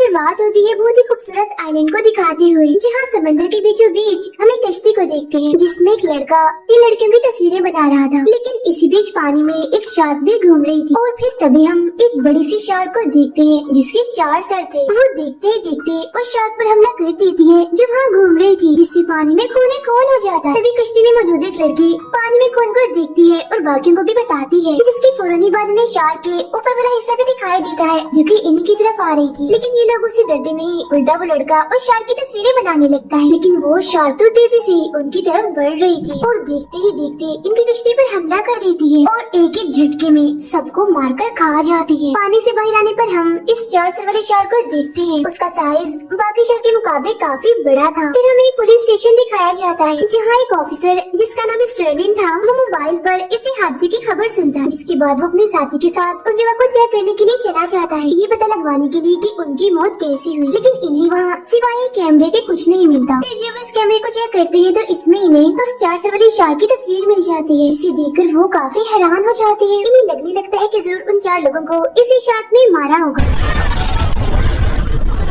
शुरुआत होती है बहुत ही खूबसूरत आइलैंड को दिखाते हुए, जहाँ समंदर के बीचों बीच हम एक कश्ती को देखते हैं जिसमें एक लड़का तीन लड़कियों की तस्वीरें बना रहा था। लेकिन इसी बीच पानी में एक शार्क भी घूम रही थी और फिर तभी हम एक बड़ी सी शार्क को देखते हैं जिसके 4 सर थे। वो देखते देखते उस शार्क पर हमला कर देती है जो वहाँ घूम रही थी, जिससे पानी में खून हो जाता है। तभी कश्ती में मौजूद एक लड़की पानी में खून को देखती है और बाकियों को भी बताती है, जिसके फौरन ही बाद इन्हें शार्क के ऊपर वाला हिस्सा भी दिखाई देता है जो कि इन्हीं की तरफ आ रही थी। लेकिन ये लोग उससे डरते नहीं, उल्टा वो लड़का उस शार्क की तस्वीरें बनाने लगता है। लेकिन वो शार्क तो तेजी से उनकी तरफ बढ़ रही थी और देखते ही देखते इनकी कश्ती पर हमला कर देती है और एक एक झटके में सबको मारकर खा जाती है। पानी से बाहर आने पर हम इस 4 सर वाले शार्क को देखते हैं। उसका साइज बाकी शार्क के मुकाबले काफी बड़ा था। फिर हमें एक पुलिस स्टेशन दिखाया जाता है जहाँ एक ऑफिसर जिसका नाम स्टर्लिन था, वो मोबाइल पर इसी हादसे की खबर सुनता है। जिसके बाद वो अपने साथी के साथ उस जगह को चेक करने के लिए चला जाता है, ये पता लगवाने के लिए कि उनकी मौत कैसी हुई। लेकिन इन्हें वहाँ सिवाय कैमरे के कुछ नहीं मिलता। फिर जब इस कैमरे को चेक करते हैं तो इसमें इन्हें उस 4 सर वाली शार्क की तस्वीर मिल जाती है। इसे देखकर वो काफी हैरान हो जाती है। इन्हें लगने लगता है कि जरूर उन 4 लोगों को इसी शार्क ने मारा होगा।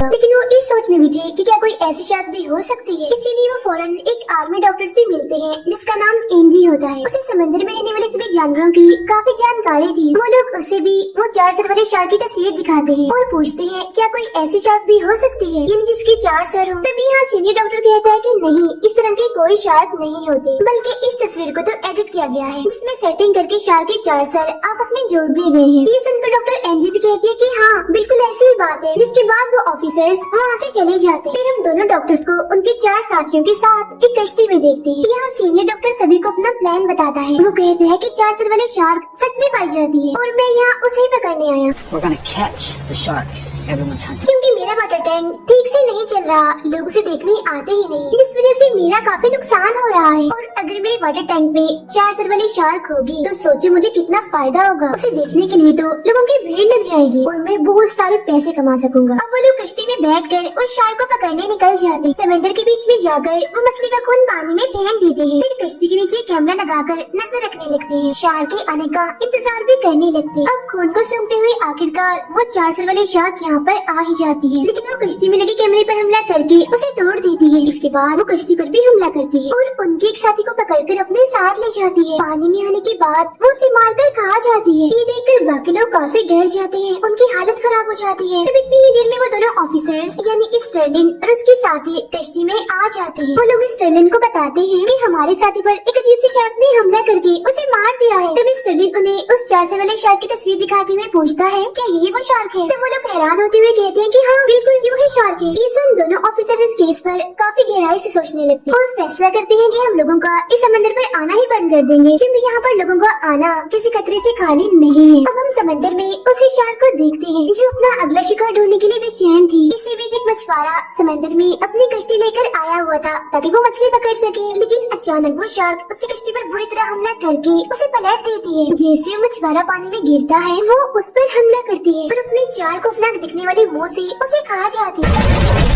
लेकिन वो इस सोच में भी थे कि क्या कोई ऐसी शार्क भी हो सकती है। इसीलिए वो फौरन एक आर्मी डॉक्टर से मिलते हैं जिसका नाम एनजी होता है। उसे समंदर में रहने वाले सभी जानवरों की काफी जानकारी थी। वो लोग उसे भी वो 4 सर वाले शार्क की तस्वीर दिखाते हैं और पूछते हैं क्या कोई ऐसी शार्क भी हो सकती है यानी जिसकी 4 सर हो। तभी यहाँ सीनियर डॉक्टर कहता है कि नहीं, इस तरह के कोई शार्क नहीं होते, बल्कि इस तस्वीर को तो एडिट किया गया है जिसमें सेटिंग करके शार्क के 4 सर आपस में जोड़ दिए गए हैं। ये सुनकर डॉक्टर एनजी भी कहती है कि हाँ बिल्कुल ऐसी ही बात है। जिसके बाद वो ऑफिसर्स वहाँ से चले जाते हैं। फिर हम दोनों डॉक्टर्स को उनके 4 साथियों के साथ एक कश्ती में देखते हैं। यहाँ सीनियर डॉक्टर सभी को अपना प्लान बताता है। वो कहते हैं कि 4 सर वाले शार्क सच में पाई जाती है और मैं यहाँ उसे ही पकड़ने आया। We're gonna catch the shark. Everyone's hunting. क्योंकि मेरा वाटर टैंक ठीक से नहीं चल रहा, लोग उसे देखने आते ही नहीं, जिस वजह से मेरा काफी नुकसान हो रहा है। और अगर मेरे वाटर टैंक में 4 सर वाली शार्क होगी तो सोचो मुझे कितना फायदा होगा। उसे देखने के लिए तो लोगों की भीड़ लग जाएगी और मैं बहुत सारे पैसे कमा सकूंगा। अब वो लोग कश्ती में बैठकर उस शार्क को पकड़ने निकल जाते। समंदर के बीच में जाकर वो मछली का खून पानी में फेंक देते हैं। फिर कश्ती के नीचे कैमरा लगाकर नजर रखने लगते हैं। शार्क के आने का इंतजार भी करने लगते हैं। अब खून को सूंघते हुए आखिरकार वो 4 सर वाली शार्क यहाँ पर आ ही जाती है। लेकिन वो कश्ती में लगे कैमरे पर हमला करके उसे तोड़ देती है। इसके बाद वो कश्ती पर भी हमला करती है और उनके एक साथी को पकड़कर अपने साथ ले जाती है। पानी में आने के बाद वो उसे मारकर खा जाती है। ये देखकर बाकी लोग काफी डर जाते हैं, उनकी हालत खराब हो जाती है। तब इतनी ही देर में वो दोनों ऑफिसर्स यानी स्टर्लिन और उसके साथी कश्ती में आ जाते हैं। वो लोग स्टर्लिन को बताते हैं कि हमारे साथी पर एक अजीब सी शार्क ने हमला करके उसे मार दिया है। तब स्टर्लिन उन्हें उस 4 सर वाले शार्क की तस्वीर दिखाते हुए पूछता है क्या ये वो शार्क है। तो वो लोग हैरान होते हुए कहते हैं कि हाँ बिल्कुल ये वही शार्क है। ये सुन दोनों ऑफिसर इस केस पर काफी गहराई से सोचने लगते हैं और फैसला करते हैं कि हम लोगों का इस समंदर पर आना ही बंद कर देंगे, क्योंकि यहाँ पर लोगों का आना किसी खतरे से खाली नहीं है। अब हम समंदर में उसी शार्क को देखते हैं जो अपना अगला शिकार ढूंढने के लिए बेचैन थी। इसी बीच एक मछुआरा समंदर में अपनी कश्ती लेकर आया हुआ था ताकि वो मछली पकड़ सके। लेकिन अचानक वो शार्क उसकी कश्ती पर बुरी तरह हमला करके उसे पलट देती है। जैसे वो मछुआरा पानी में गिरता है वो उस पर हमला करती है और अपने 4 खौफनाक दिखने वाले मुंह से उसे खा जाती है।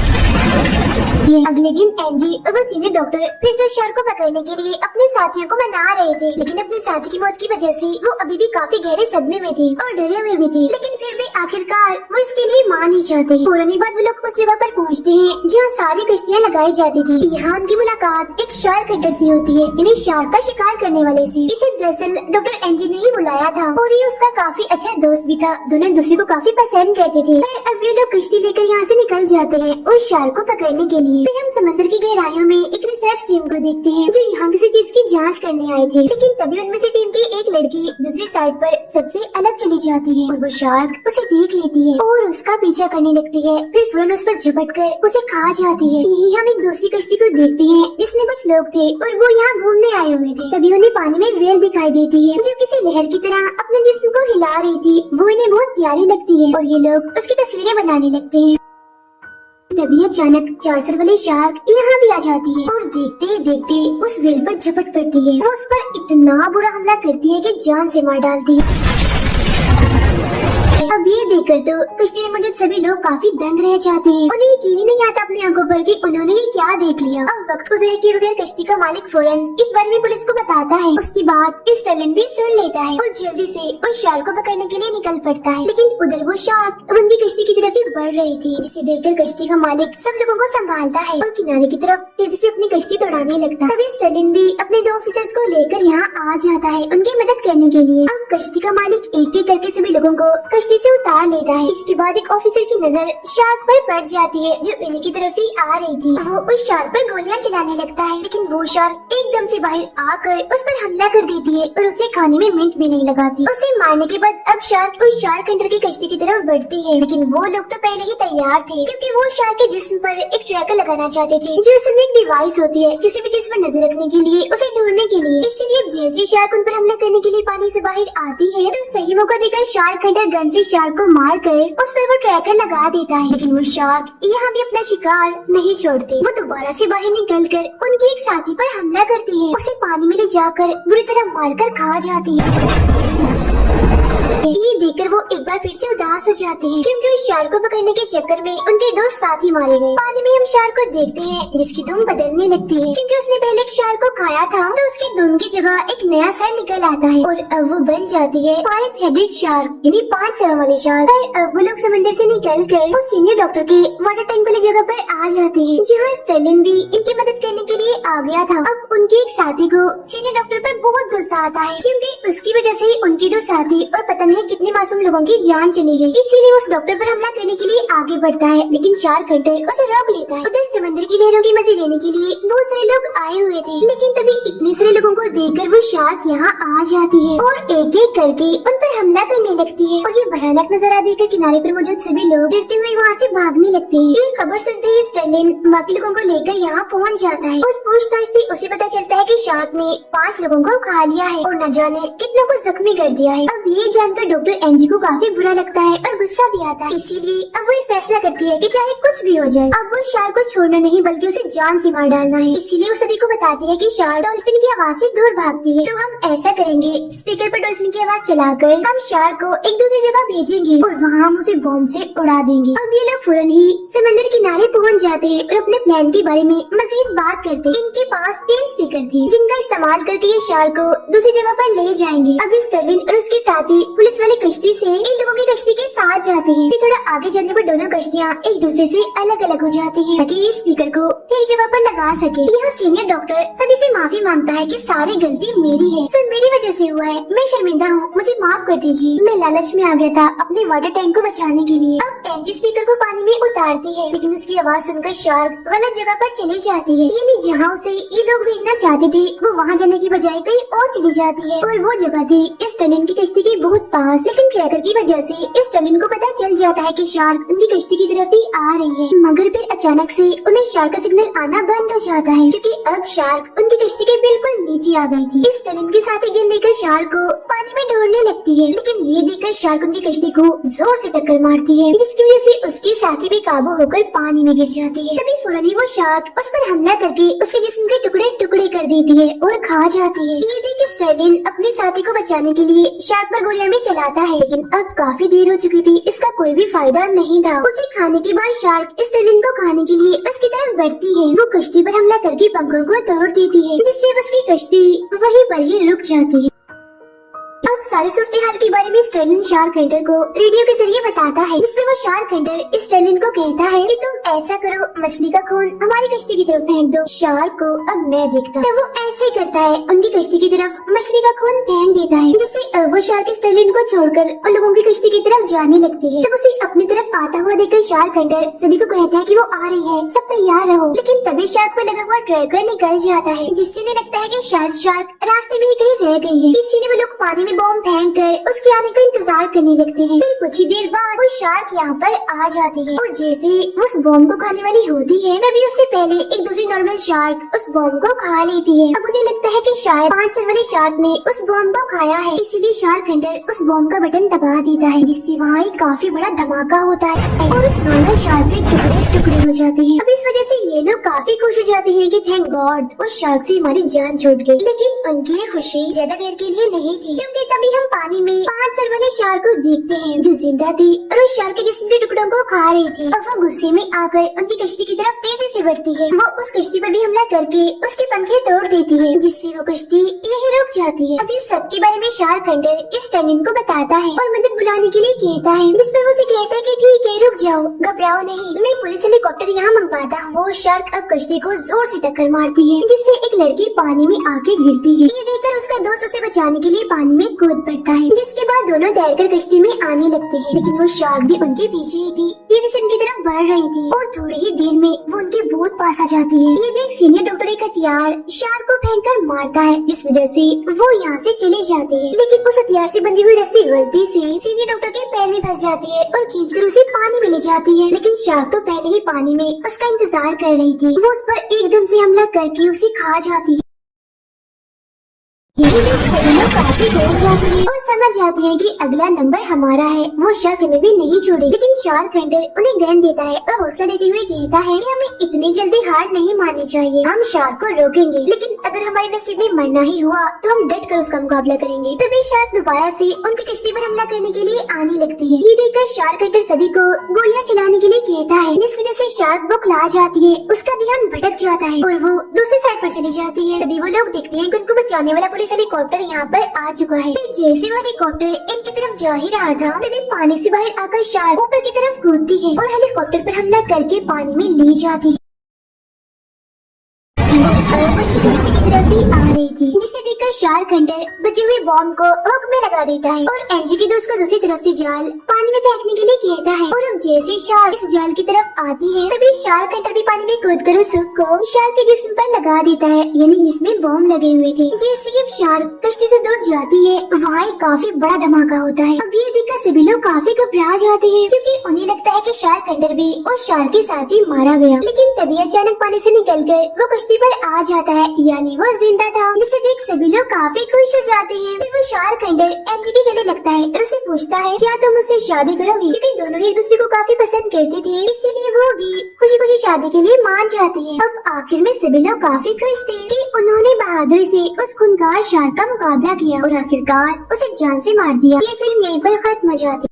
अगले दिन एनजी और वो सीनियर डॉक्टर फिर से शार्क को पकड़ने के लिए अपने साथियों को मना रहे थे। लेकिन अपने साथी की मौत की वजह से वो अभी भी काफी गहरे सदमे में थे और डरे हुए भी थे। लेकिन फिर भी आखिरकार वो इसके लिए मान ही जाते। पुरानी बात वो लोग उस जगह पर पहुँचते हैं जहाँ सारी कश्तियाँ लगाई जाती थी। यहाँ उनकी मुलाकात एक शार्क हंटर से होती है, यानी शार्क का शिकार करने वाले से। इसे दरअसल डॉक्टर एनजी ने ही बुलाया था और ये उसका काफी अच्छा दोस्त भी था। दोनों एक दूसरे को काफी पसंद करते थे। अब ये लोग कश्ती लेकर यहाँ से निकल जाते हैं उस शार्क को पकड़ने के लिए। फिर हम समंदर की गहराइयों में एक रिसर्च टीम को देखते हैं जो यहाँ किसी चीज की जांच करने आए थे। लेकिन तभी उनमें से टीम की एक लड़की दूसरी साइड पर सबसे अलग चली जाती है और वो शार्क उसे देख लेती है और उसका पीछा करने लगती है। फिर फौरन उस पर झपट कर उसे खा जाती है। यही हम एक दूसरी कश्ती को देखते हैं जिसमें कुछ लोग थे और वो यहाँ घूमने आए हुए थे। तभी उन्हें पानी में एक व्हेल दिखाई देती है जो किसी लहर की तरह अपने जिस्म को हिला रही थी। वो इन्हें बहुत प्यारी लगती है और ये लोग उसकी तस्वीरें बनाने लगते हैं। तभी अचानक 4 सर वाली शार्क यहाँ भी आ जाती है और देखते ही देखते उस व्हेल पर झपट पड़ती है। वो उस पर इतना बुरा हमला करती है कि जान से मार डालती है। है। अब ये देखकर तो कश्ती में मौजूद सभी लोग काफी दंग रह जाते हैं। उन्हें यकीन ही नहीं आता अपनी आंखों पर कि उन्होंने ये क्या देख लिया। अब वक्त को ज़ाया किए बगैर कश्ती का मालिक फौरन इस बारे में पुलिस को बताता है। उसके बाद स्टर्लिन भी सुन लेता है और जल्दी से उस शार्क को पकड़ने के लिए निकल पड़ता है। लेकिन उधर वो शार्क अब उनकी कश्ती की तरफ ही बढ़ रही थी, जिसे देखकर कश्ती का मालिक सब लोगों को संभालता है और किनारे की तरफ तेजी से अपनी कश्ती दौड़ाने लगता है। तभी स्टर्लिन भी अपने 2 ऑफिसर्स को लेकर यहाँ आ जाता है उनकी मदद करने के लिए। अब कश्ती का मालिक एक एक करके सभी लोगों को कश्ती से उतार लेता है। इसके बाद एक ऑफिसर की नजर शार्क पर पड़ जाती है जो इन्हीं की तरफ ही आ रही थी। वो उस शार्क पर गोलियां चलाने लगता है, लेकिन वो शार्क एकदम से बाहर आकर उस पर हमला कर देती है और उसे खाने में मिनट भी नहीं लगाती। उसे मारने के बाद अब शार्क उस शार्क हंटर की कश्ती की तरफ बढ़ती है, लेकिन वो लोग तो पहले ही तैयार थे क्योंकि वो शार्क के जिस्म पर एक ट्रैकर लगाना चाहते थे जो असल में एक डिवाइस होती है किसी भी चीज पर नजर रखने के लिए, उसे ढूंढने के लिए। इसीलिए जैसे शार्क उन पर हमला करने के लिए पानी से बाहर आती है तो सही मौका देकर शार्क हंटर गन से शार्क को मार कर उस पर वो ट्रैकर लगा देता है। लेकिन वो शार्क यहाँ भी अपना शिकार नहीं छोड़ते। वो दोबारा से बाहर निकल कर उनकी एक साथी पर हमला करती है, उसे पानी में ले जाकर बुरी तरह मारकर खा जाती है। ये देखकर वो एक बार फिर से उदास हो जाते हैं क्योंकि उस शार्क को पकड़ने के चक्कर में उनके 2 साथी मारे गए। पानी में हम शार्क को देखते हैं जिसकी दुम बदलने लगती है क्योंकि उसने पहले एक शार्क को खाया था तो उसकी दुम की जगह एक नया सर निकल आता है और अब वो बन जाती है 5 हेडेड शार्क, यानी 5 सरों वाली शार्क। और अब वो लोग समंदर से निकल कर वो सीनियर डॉक्टर के वाटर टैंक वाली जगह पर आ जाते हैं जहाँ स्टर्लिन भी इनकी मदद करने के लिए आ गया था। अब उनके एक साथी को सीनियर डॉक्टर पर बहुत गुस्सा आता है क्योंकि उसकी वजह से उनके 2 साथी और पता नहीं कितने मासूम लोगों की जान चली गई। इसीलिए उस डॉक्टर पर हमला करने के लिए आगे बढ़ता है, लेकिन शार्क हंटर उसे रोक लेता है। उधर समंदर की लहरों की मजे लेने के लिए बहुत सारे लोग आए हुए थे, लेकिन तभी इतने सारे लोगों को देखकर वो शार्क यहाँ आ जाती है और एक एक करके उन पर हमला करने लगती है। और ये भयानक नजारा देखकर किनारे पर मौजूद सभी लोग डरते हुए वहाँ से भागने लगते हैं। ये खबर सुनते ही स्टर्लिन बाकी लोगों को लेकर यहाँ पहुँच जाता है और पूछताछ से उसे पता चलता है कि शार्क ने 5 लोगों को खा लिया है और न जाने कितनों को जख्मी कर दिया है। अब ये जानकर डॉक्टर एनजी को काफी बुरा लगता है और गुस्सा भी आता है। इसीलिए अब वो फैसला करती है कि चाहे कुछ भी हो जाए अब वो शार्क को छोड़ना नहीं बल्कि उसे जान से मार डालना है। इसीलिए वो सभी को बताती है कि शार्क डॉल्फिन की आवाज से दूर भागती है, तो हम ऐसा करेंगे, स्पीकर पर डॉल्फिन की आवाज चलाकर हम शार्क को एक दूसरी जगह भेजेंगे और वहाँ हम उसे बॉम्ब से उड़ा देंगे। अब ये लोग फौरन ही समंदर किनारे पहुँच जाते हैं और अपने प्लान के बारे में मजीद बात करते हैं। इनके पास 3 स्पीकर थे जिनका इस्तेमाल करके ये शार्क को दूसरी जगह पर ले जाएंगे। अब स्टर्लिन और उसके साथी पुलिस वाली कश्ती से इन लोगों की कश्ती के साथ जाते हैं। फिर थोड़ा आगे जाने पर दोनों कश्तियाँ एक दूसरे से अलग अलग हो जाती हैं ताकि ये स्पीकर को एक जगह पर लगा सके। यहाँ सीनियर डॉक्टर सभी से माफी मांगता है कि सारी गलती मेरी है, सब मेरी वजह से हुआ है, मैं शर्मिंदा हूँ, मुझे माफ कर दीजिए, मैं लालच में आ गया था अपने वाटर टैंक को बचाने के लिए। अब एनजी स्पीकर को पानी में उतारती है, लेकिन उसकी आवाज सुनकर शार्क गलत जगह पर चली जाती है, यानी जहाँ उसे ये लोग भेजना चाहते थे वो वहाँ जाने की बजाय कहीं और चली जाती है। और वो जगह थी स्टर्लिन की कश्ती के बहुत पास, लेकिन ट्रैकर की वजह से स्टर्लिन को पता चल जाता है कि शार्क उनकी कश्ती की तरफ ही आ रही है। मगर फिर अचानक से उन्हें शार्क का सिग्नल आना बंद हो जाता है क्योंकि अब शार्क उनकी कश्ती के बिल्कुल नीचे आ गई थी। स्टर्लिन के साथ गेंद लेकर शार्क को पानी में ढूंढने लगती है, लेकिन ये देखकर शार्क उनकी कश्ती को जोर से टक्कर मारती है जिसकी वजह से उसकी साथी भी काबू होकर पानी में गिर जाती है। तभी फौरन ही वो शार्क उस पर हमला करके उसके जिस्म के टुकड़े टुकड़े कर देती है और खा जाती है। ये देख स्टर्लिन अपने साथी को बचाने के लिए शार्क पर गोलियां भी चलाता है, लेकिन अब काफी देर हो चुकी थी, इसका कोई भी फायदा नहीं था। उसे खाने के बाद शार्क स्टर्लिन को खाने के लिए उसकी तरफ बढ़ती है। वो कश्ती पर हमला करके पंखों को तोड़ देती है जिससे उसकी कश्ती वहीं पर ही रुक जाती है। अब सारी सूरत हाल के बारे में स्टर्लिन शार्क हंटर को रेडियो के जरिए बताता है, जिस पर वो शार्क हंटर स्टर्लिन को कहता है कि तुम ऐसा करो, मछली का खून हमारी कश्ती की तरफ फेंक दो। शार्क को अब मैं देखता हूँ, तो वो ऐसे ही करता है, उनकी कश्ती की तरफ मछली का खून फेंक देता है जिससे वो शार्क स्टर्लिन को छोड़कर उन लोगों की कश्ती की तरफ जाने लगती है। तब उसे अपनी तरफ आता हुआ देखकर शार्क हंटर सभी को कहता है कि वो आ रही है, सब तैयार रहो। लेकिन तभी शार्क पर लगा हुआ ट्रैकर निकल जाता है जिससे उन्हें लगता है कि शायद शार्क रास्ते में ही कहीं रह गई है। इसीलिए वो लोग पानी में बॉम्ब फेंक कर उसके आने का इंतजार करने लगते हैं। फिर कुछ ही देर बाद वो शार्क यहाँ पर आ जाती है और जैसे उस बॉम्ब को खाने वाली होती है तभी उससे पहले एक दूसरी नॉर्मल शार्क उस बॉम्ब को खा लेती है। अब उन्हें लगता है कि शायद 5 सर वाले शार्क ने उस बॉम्ब को खाया है, इसीलिए शार्क हंटर उस बॉम्ब का बटन दबा देता है जिससे वहाँ एक काफी बड़ा धमाका होता है और उस नॉर्मल शार्क के टुकड़े टुकड़े हो जाते हैं। अब इस वजह से ये लोग काफी खुश हो जाते हैं कि थैंक गॉड उस शार्क से हमारी जान छूट गई। लेकिन उनकी खुशी ज्यादा देर के लिए नहीं थी क्योंकि तब तभी हम पानी में 5 सर वाले शार्क को देखते हैं जो जिंदा थी और उस शार्क के जिस्म के टुकड़ों को खा रही थी। अब वो गुस्से में आकर उनकी कश्ती की तरफ तेजी से बढ़ती है। वो उस कश्ती पर भी हमला करके उसके पंखे तोड़ देती है, जिससे वो कश्ती यही रुक जाती है। अब इस सब के बारे में शार्क हंटर स्टर्लिन को बताता है और मदद बुलाने के लिए कहता है, जिस पर वो उसे कहता है कि ठीक है, रुक जाओ, घबराओ नहीं, मैं पुलिस हेलीकॉप्टर यहाँ मंगवाता हूँ। वो शार्क अब कश्ती को जोर से टक्कर मारती है, जिससे एक लड़की पानी में आके गिरती है। ये देखकर उसका दोस्त उसे बचाने के लिए पानी में कूद पड़ता है, जिसके बाद दोनों तैरकर कश्ती में आने लगते हैं। लेकिन वो शार्क भी उनके पीछे ही थी, तेजी से उनकी तरफ बढ़ रही थी और थोड़ी ही देर में वो उनके बहुत पास आ जाती है। ये देख सीनियर डॉक्टर एक हथियार शार्क को फेंककर मारता है, जिस वजह से वो यहाँ से चली जाती है। लेकिन उस हथियार से बंधी हुई रस्सी गलती से सीनियर डॉक्टर के पैर में फंस जाती है और खींचकर उसे पानी में ले जाती है। लेकिन शार्क तो पहले ही पानी में उसका इंतजार कर रही थी। वो उस पर एकदम से हमला करके उसे खा जाती है। ये देख सभी लोग काफी डर जाते हैं और समझ जाते हैं कि अगला नंबर हमारा है। वो शार्क हमें भी नहीं छोड़े, लेकिन शार्क हंटर उन्हें गन देता है और हौसला देते हुए कहता है कि हमें इतनी जल्दी हार नहीं माननी चाहिए, हम शार्क को रोकेंगे, लेकिन अगर हमारे नसीब में मरना ही हुआ तो हम डट कर उसका मुकाबला करेंगे। तभी शार्क दोबारा से उनकी कश्ती पर हमला करने के लिए आने लगती है। ये देखकर शार्क हंटर सभी को गोलियां चलाने के लिए कहता है, जिस वजह से शार्क बौखला जाती है, उसका ध्यान भटक जाता है और वो दूसरी साइड पर चली जाती है। तभी वो लोग देखते हैं कि उनको बचाने वाला पुलिस हेलीकॉप्टर यहाँ पर आ चुका है। फिर जैसे वो हेलीकॉप्टर इनकी तरफ जा ही रहा था, तभी पानी से बाहर आकर शार्क ऊपर की तरफ कूदती है और हेलीकॉप्टर पर हमला करके पानी में ले जाती है। उनकी कश्ती की तरफ ही आ रही थी, जिसे देखकर शार्क हंटर बचे हुए बॉम्ब को हुक में लगा देता है और एनजी के दोस्त को दूसरी तरफ से जाल पानी में फेंकने के लिए कहता है। और अब जैसे शार्क इस जाल की तरफ आती है, तभी शार्क हंटर भी पानी में कूदकर उस हुक को शार्क के जिस्म पर लगा देता है, यानी जिसमें बॉम्ब लगे हुए थे। जैसे ही शार्क कश्ती से दूर जाती है, वहाँ एक काफी बड़ा धमाका होता है। अब ये देखकर सभी लोग काफी घबरा जाते हैं, क्योंकि उन्हें लगता है कि शार्क हंटर भी उस शार्क के साथ ही मारा गया। लेकिन तभी अचानक पानी से निकलकर वो कश्ती पर आ जाता है, यानी वो जिंदा था, जिसे देख सभी लोग काफी खुश हो जाते हैं। फिर वो शार्क हंटर एनजी के गले लगता है और उसे पूछता है, क्या तुम मुझसे शादी करोगी? क्योंकि दोनों ही एक दूसरे को काफी पसंद करते थे, इसीलिए वो भी खुशी खुशी शादी के लिए मान जाते हैं। अब आखिर में सभी लोग काफी खुश थे कि उन्होंने बहादुरी से उस खूंखार शार्क का मुकाबला किया और आखिरकार उसे जान से मार दिया। ये फिल्म यहीं पर खत्म हो जाती है।